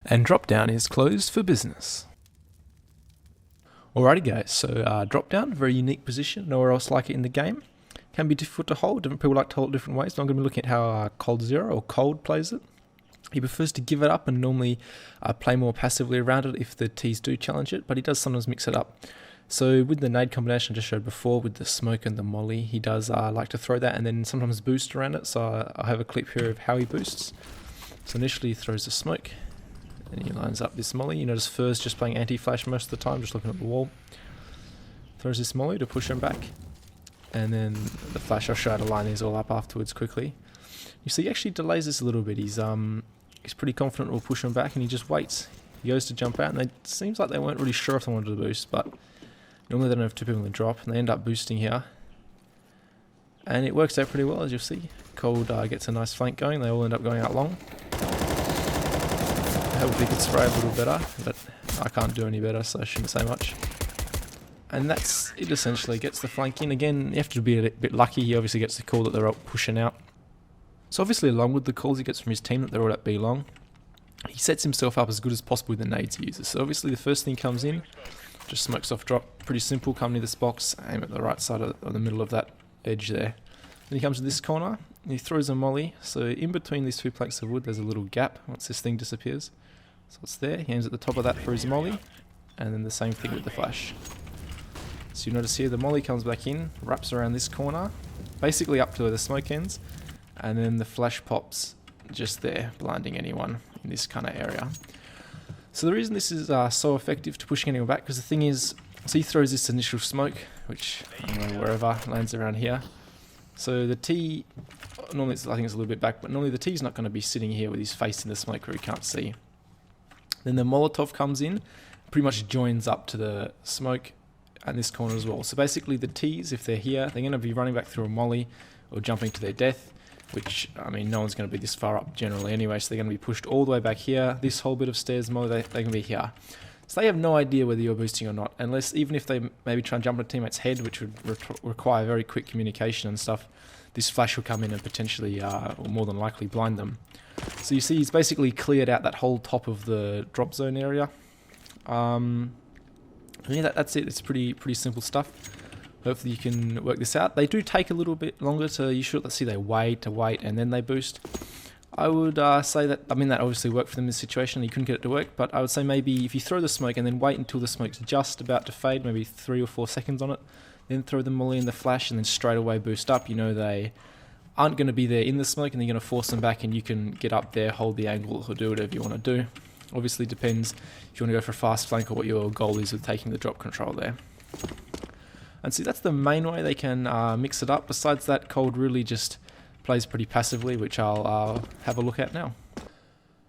And Dropdown is closed for business. Alrighty guys, so Dropdown, very unique position, nowhere else like it in the game. Can be difficult to hold, different people like to hold it different ways, so I'm going to be looking at how Coldzera or Cold plays it. He prefers to give it up and normally play more passively around it if the T's do challenge it, but he does sometimes mix it up. So with the nade combination I just showed before, with the smoke and the molly, he does like to throw that and then sometimes boost around it, so I have a clip here of how he boosts. So initially he throws the smoke, and he lines up this molly. You notice first just playing anti-flash most of the time, just looking at the wall. Throws this molly to push him back. And then the flash, I'll show how to line these all up afterwards quickly. You see he actually delays this a little bit. He's pretty confident we'll push him back and he just waits. He goes to jump out and it seems like they weren't really sure if they wanted to boost, but normally they don't have two people in the drop and they end up boosting here. And it works out pretty well, as you'll see. Cold gets a nice flank going, they all end up going out long. I hope we could spray a little better, but I can't do any better, so I shouldn't say much. And that's it essentially, gets the flank in. Again, you have to be a bit lucky, he obviously gets the call that they're all pushing out. So obviously along with the calls he gets from his team that they're all at B long, he sets himself up as good as possible with the nades he uses. So obviously the first thing comes in, just smokes off drop, pretty simple, come near this box, aim at the right side of the middle of that edge there. Then he comes to this corner, and he throws a molly, so in between these two planks of wood there's a little gap once this thing disappears. So it's there, he aims at the top of that for his molly, and then the same thing with the flash. So you notice here the molly comes back in, wraps around this corner, basically up to where the smoke ends, and then the flash pops just there, blinding anyone in this kind of area. So the reason this is so effective to pushing anyone back, because the thing is, so he throws this initial smoke, which, I don't know, wherever, lands around here. So the T, normally I think it's a little bit back, but normally the T's not going to be sitting here with his face in the smoke where he can't see. Then the Molotov comes in, pretty much joins up to the smoke and this corner as well. So basically the T's, if they're here, they're going to be running back through a molly or jumping to their death, which, I mean, no one's going to be this far up generally anyway, so they're going to be pushed all the way back here. This whole bit of stairs molly, they're going to be here. So they have no idea whether you're boosting or not, unless, even if they maybe try and jump on a teammate's head, which would require very quick communication and stuff, this flash will come in and potentially, or more than likely, blind them. So you see he's basically cleared out that whole top of the drop zone area. Yeah, that's it. It's pretty simple stuff. Hopefully you can work this out. They do take a little bit longer to, you should, let's see, they wait and then they boost. I would say that, I mean, that obviously worked for them in this situation, you couldn't get it to work, but I would say maybe if you throw the smoke and then wait until the smoke's just about to fade, maybe 3 or 4 seconds on it, then throw the molly in the flash and then straight away boost up, you know they aren't going to be there in the smoke and they're going to force them back and you can get up there, hold the angle or do whatever you want to do. Obviously depends if you want to go for a fast flank or what your goal is with taking the drop control there. And see, that's the main way they can mix it up. Besides that, Cold really just plays pretty passively, which I'll have a look at now.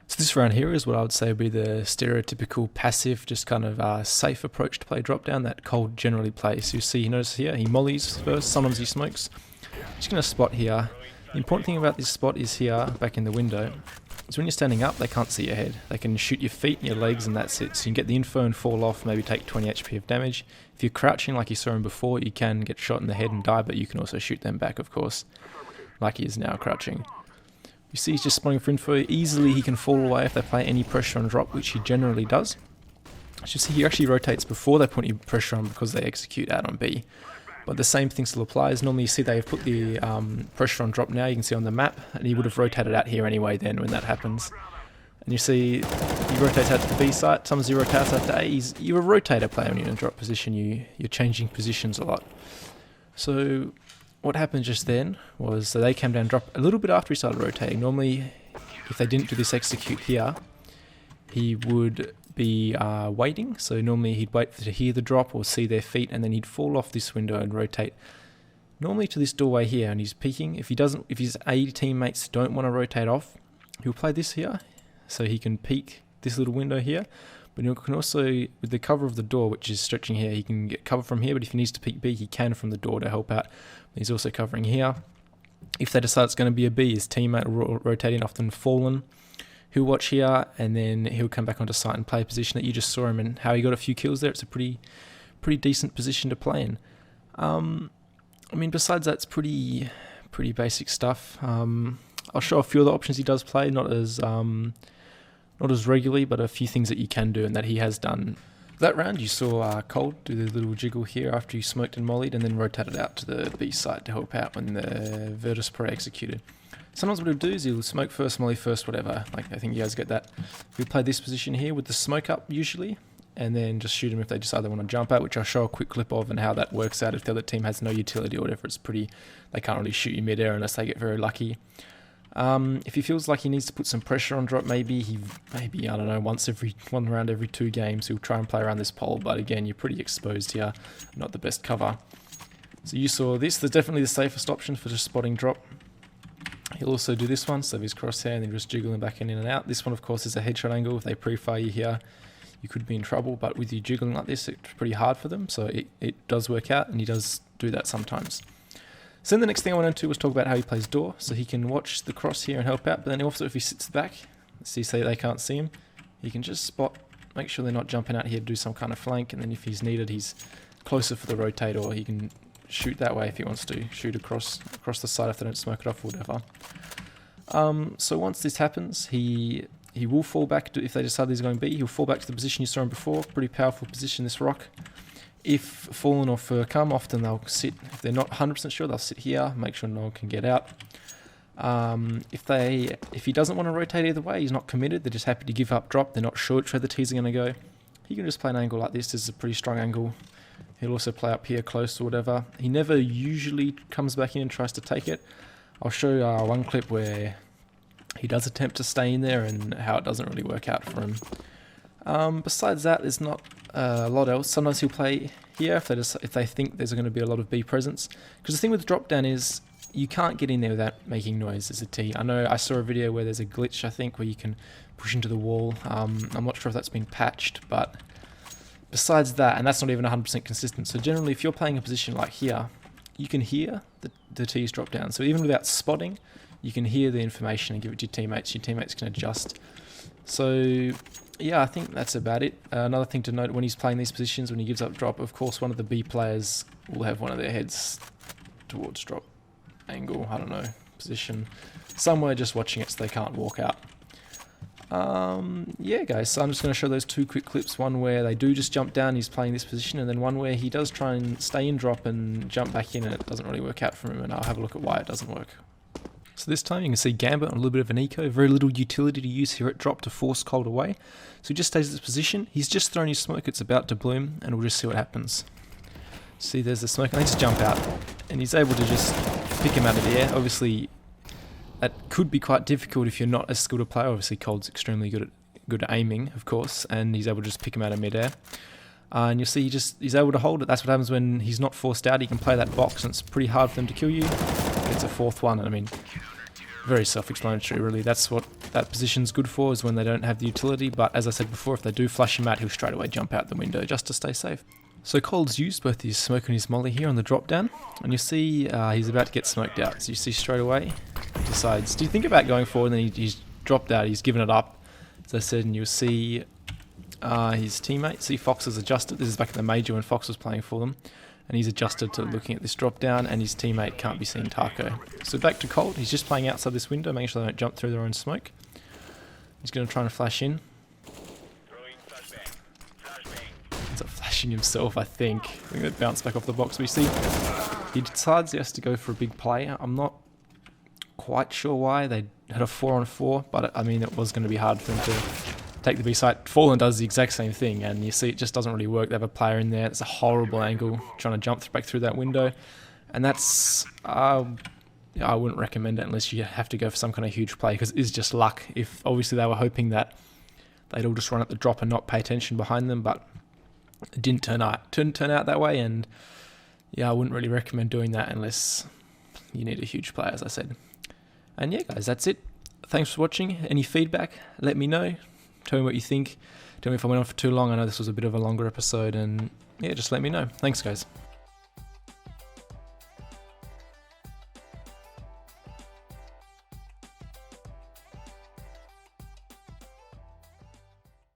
So this round here is what I would say would be the stereotypical passive, just kind of safe approach to play drop down that Cold generally plays. So you see, you notice here, he mollies first, sometimes he smokes. Just going to spot here. The important thing about this spot is here, back in the window, is when you're standing up, they can't see your head. They can shoot your feet and your legs and that's it. So you can get the info and fall off, maybe take 20 HP of damage. If you're crouching like you saw him before, you can get shot in the head and die, but you can also shoot them back, of course, like he is now crouching. You see he's just spawning for info. Easily he can fall away if they play any pressure on drop, which he generally does. As you see, he actually rotates before they put any pressure on because they execute out on B. But the same thing still applies. Normally you see they've put the pressure on drop now, you can see on the map, and he would have rotated out here anyway then when that happens. And you see he rotates out to the B site, sometimes he rotates out to A. You're a rotator player when you're in a drop position, you're changing positions a lot. So what happened just then was so they came down drop a little bit after he started rotating. Normally if they didn't do this execute here, he would be waiting, so normally he'd wait to hear the drop or see their feet and then he'd fall off this window and rotate normally to this doorway here, and he's peeking. If his A teammates don't want to rotate off, he'll play this here so he can peek this little window here, but he can also, with the cover of the door which is stretching here, he can get cover from here, but if he needs to peek B he can from the door to help out. He's also covering here. If they decide it's going to be a B, his teammate will rotate in, often fallen. He'll watch here and then he'll come back onto site and play a position that you just saw him in. How he got a few kills there, it's a pretty decent position to play in. I mean, besides that, it's pretty basic stuff. I'll show a few of the options he does play, not as not as regularly, but a few things that you can do and that he has done. That round you saw Cold do the little jiggle here after he smoked and mollied, and then rotated out to the B site to help out when the Virtus Pro executed. Sometimes what he'll do is he'll smoke first, molly first, whatever. Like, I think you guys get that. He'll play this position here with the smoke up usually, and then just shoot them if they decide they want to jump out, which I'll show a quick clip of and how that works out if the other team has no utility or whatever. It's pretty, they can't really shoot you mid-air unless they get very lucky. If he feels like he needs to put some pressure on drop, maybe I don't know, one round every 2 games, he'll try and play around this pole, but again, you're pretty exposed here, not the best cover. So you saw this, there's definitely the safest option for just spotting drop. He'll also do this one, so his crosshair and then just jiggling back in and out. This one, of course, is a headshot angle. If they pre-fire you here, you could be in trouble, but with you jiggling like this, it's pretty hard for them, so it does work out, and he does do that sometimes. So then the next thing I went into was talk about how he plays door, so he can watch the cross here and help out, but then also if he sits back, say they can't see him, he can just spot, make sure they're not jumping out here to do some kind of flank, and then if he's needed, he's closer for the rotate, or he can shoot that way if he wants to, shoot across the side if they don't smoke it off or whatever. So once this happens, he will fall back, if they decide he's going B, he'll fall back to the position you saw him before. Pretty powerful position, this rock. If Fallen or Fur come, often they'll sit, if they're not 100% sure, they'll sit here, make sure no one can get out. If he doesn't want to rotate either way, he's not committed, they're just happy to give up drop, they're not sure which way the T's are going to go, he can just play an angle like this. This is a pretty strong angle. He'll also play up here close or whatever. He never usually comes back in and tries to take it. I'll show one clip where he does attempt to stay in there and how it doesn't really work out for him. Besides that, there's not a lot else. Sometimes he'll play here if they think there's going to be a lot of B presence. Because the thing with drop down is you can't get in there without making noise as a T. I know I saw a video where there's a glitch, I think, where you can push into the wall. I'm not sure if that's been patched, but besides that, and that's not even 100% consistent. So generally, if you're playing a position like here, you can hear the T's drop down. So even without spotting, you can hear the information and give it to your teammates. Your teammates can adjust. So yeah, I think that's about it. Another thing to note when he's playing these positions, when he gives up drop, of course, one of the B players will have one of their heads towards drop angle, I don't know, position, somewhere just watching it so they can't walk out. Yeah, guys, so I'm just going to show those 2 quick clips. One where they do just jump down, he's playing this position, and then one where he does try and stay in drop and jump back in, and it doesn't really work out for him, and I'll have a look at why it doesn't work. So this time you can see Gambit on a little bit of an eco, very little utility to use here at drop to force Cold away. So he just stays in this position, he's just thrown his smoke, it's about to bloom, and we'll just see what happens. See, there's the smoke, and they just jump out, and he's able to just pick him out of the air. Obviously, that could be quite difficult if you're not as skilled a player. Obviously, Cold's extremely good at aiming, of course, and he's able to just pick him out of mid-air. And you'll see he's able to hold it. That's what happens when he's not forced out. He can play that box, and it's pretty hard for them to kill you. It's a 4th one, and I mean, very self-explanatory, really. That's what that position's good for, is when they don't have the utility. But as I said before, if they do flush him out, he'll straight away jump out the window just to stay safe. So Cold's used both his smoke and his molly here on the drop down, and you see he's about to get smoked out. So you see straight away, he decides, do you think about going forward? And then he's dropped out, he's given it up, as I said, and you'll see his teammate, see Fox has adjusted. This is back at the major when Fox was playing for them, and he's adjusted to looking at this drop down, and his teammate can't be seen Taco. So back to Cold, he's just playing outside this window, making sure they don't jump through their own smoke. He's going to try and flash in. Ends up flashing himself, I think. I think that bounced back off the box. We see he decides he has to go for a big play. I'm not quite sure why. They had a 4-on-4, but I mean, it was going to be hard for them to take the B site. Fallen does the exact same thing, and you see it just doesn't really work. They have a player in there. It's a horrible angle, trying to jump back through that window, and that's I wouldn't recommend it unless you have to go for some kind of huge play, because it is just luck. If obviously they were hoping that they'd all just run at the drop and not pay attention behind them, but it didn't turn out that way, and yeah, I wouldn't really recommend doing that unless you need a huge play, as I said. And yeah, guys, that's it. Thanks for watching. Any feedback, let me know. Tell me what you think. Tell me if I went on for too long. I know this was a bit of a longer episode, and yeah, just let me know. Thanks, guys.